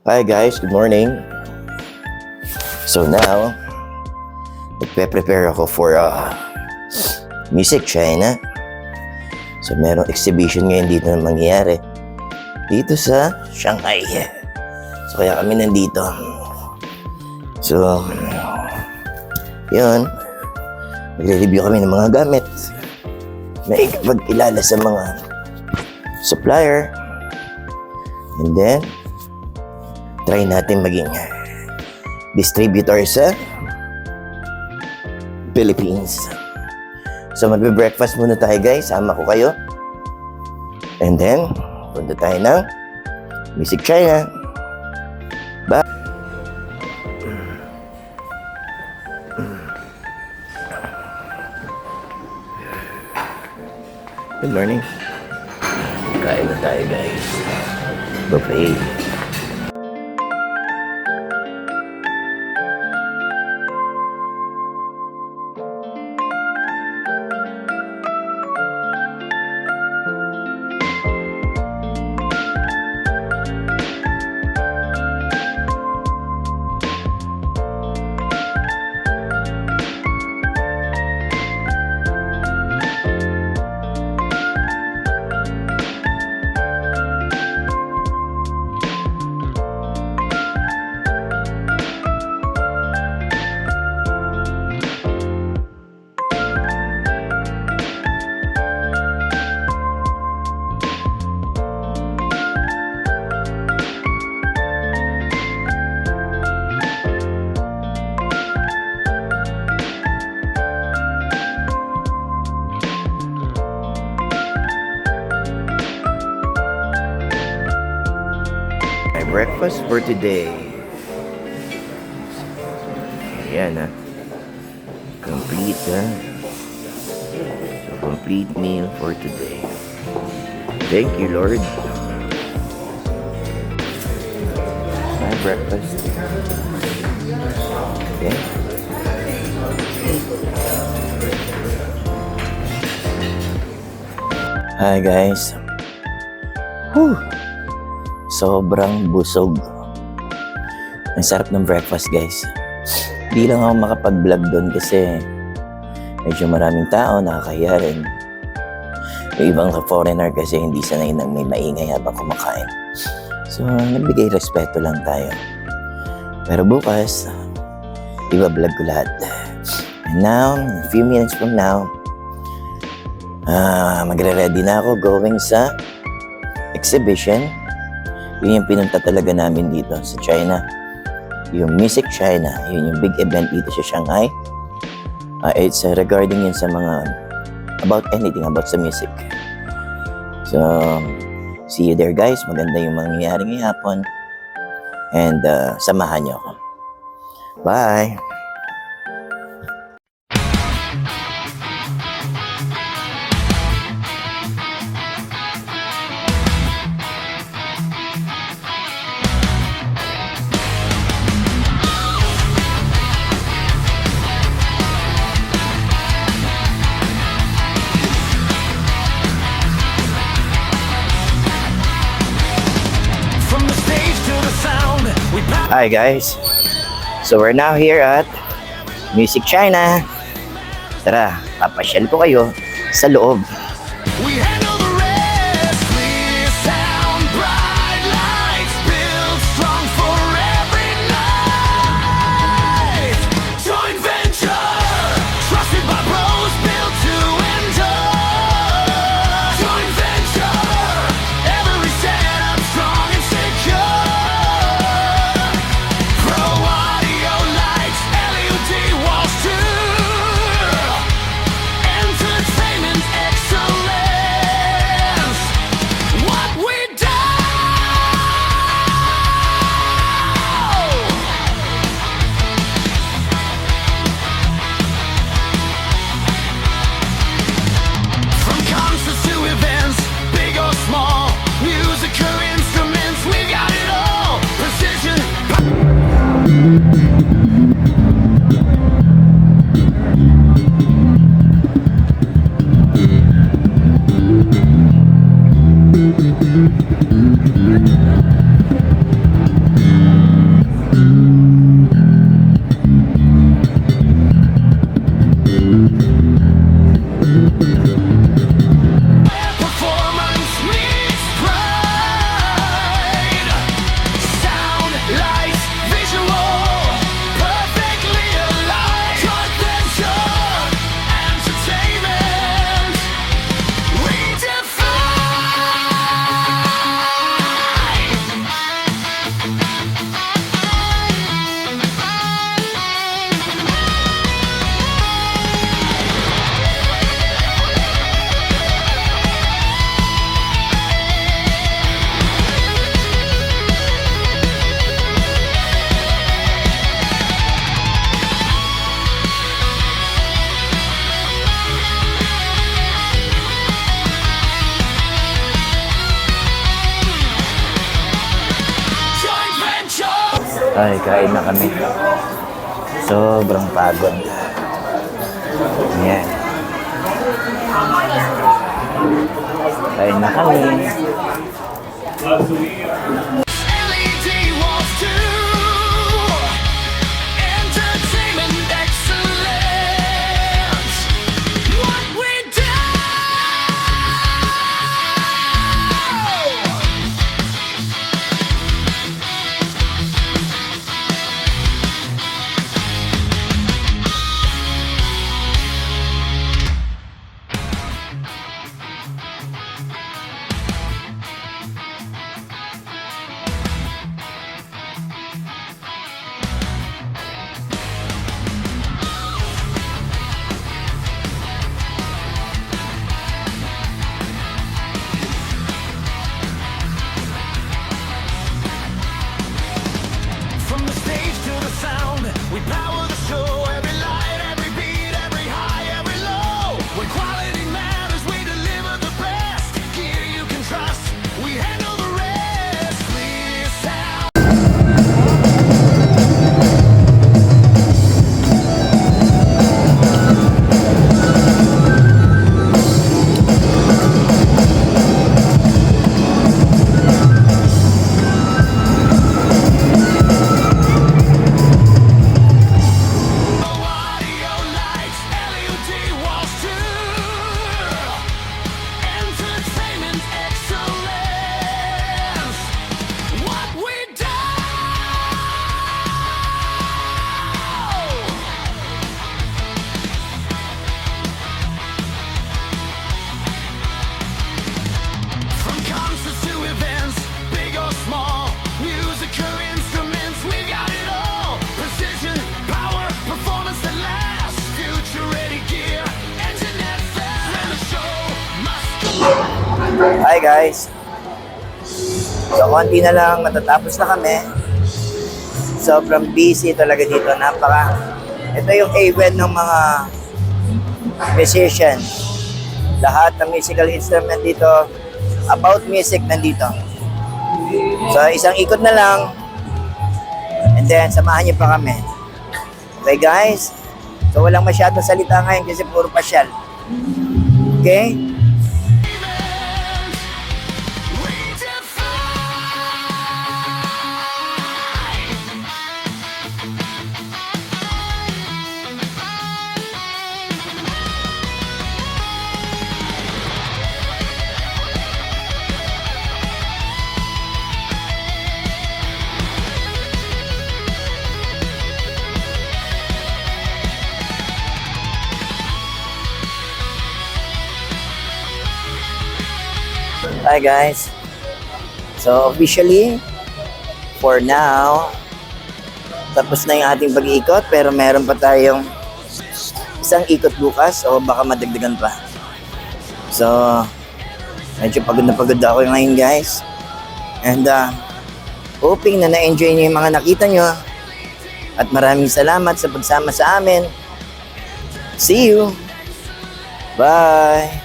Hi guys, good morning. So now, nagpe-prepare ako for Music China. So merong exhibition ngayon dito na mangyayari. Dito sa Shanghai. So kaya kami nandito. So, yun. Magre-review kami ng mga gamit. May pagkilala sa mga supplier. And then, try natin maging distributor sa Philippines. So magbe-breakfast muna tayo guys, sama ko kayo. And then, punta tayo ng Music China. Bye! Good morning. Kain na tayo guys. Buffet. Breakfast for today. Ayan complete So complete meal for today. Thank you Lord. My breakfast. Okay. Hi guys. Whew. Sobrang busog. Ang sarap ng breakfast guys. Hindi lang ako makapag-vlog doon kasi medyo maraming tao, nakakahiya rin. Yung ibang foreigner kasi hindi sanay nang may maingay habang kumakain. So, nagbigay respeto lang tayo. Pero bukas, iba-vlog ko lahat. And now, a few minutes from now, magre-ready na ako going sa exhibition. Yun yung pinunta talaga namin dito sa China. Yung Music China. Yun yung big event dito sa Shanghai. It's regarding yun sa mga about anything about sa music. So, see you there guys. Maganda yung mangyayari ngayong hapon. And samahan niyo ako. Bye! Hi guys, so we're now here at Music China. Tara, papasyal ko kayo sa loob. Entertainment Performance meets pride. Sound, light, visual, perfectly aligned. Convention, entertainment, joint venture. Ay, kain na kami. Sobrang pagod. Ayan. Kain na kami. LED walls too. Entertainment excellence. What we do. From the stage to the sound, we power the show. Every light, every beat, every high, every low. When quality matters, we deliver the best. Gear you can trust, we handle the rest. Clear sound. Audio lights, LED walls too. Entertainment excellence. What we do. From concerts to events, big or small, music or instruments, we got it all. Precision, power, performance that lasts. Future ready gear, engine that fast. And the show must go. Hi guys. So konti na lang, matatapos na kami. Sobrang busy talaga dito. Ito yung event ng mga musician. Lahat ng musical instrument dito, about music nandito. So isang ikot na lang. And then samahan niyo pa kami. Okay guys? So walang masyadong salita ngayon kasi puro pasyal. Okay? We defy. Hi guys. So officially, for now, tapos na yung ating pag-iikot pero meron pa tayong isang ikot bukas o baka madagdagan pa. So, medyo pagod na pagod ako ngayon guys. And hoping na na-enjoy niyo yung mga nakita nyo. At maraming salamat sa pagsama sa amin. See you! Bye!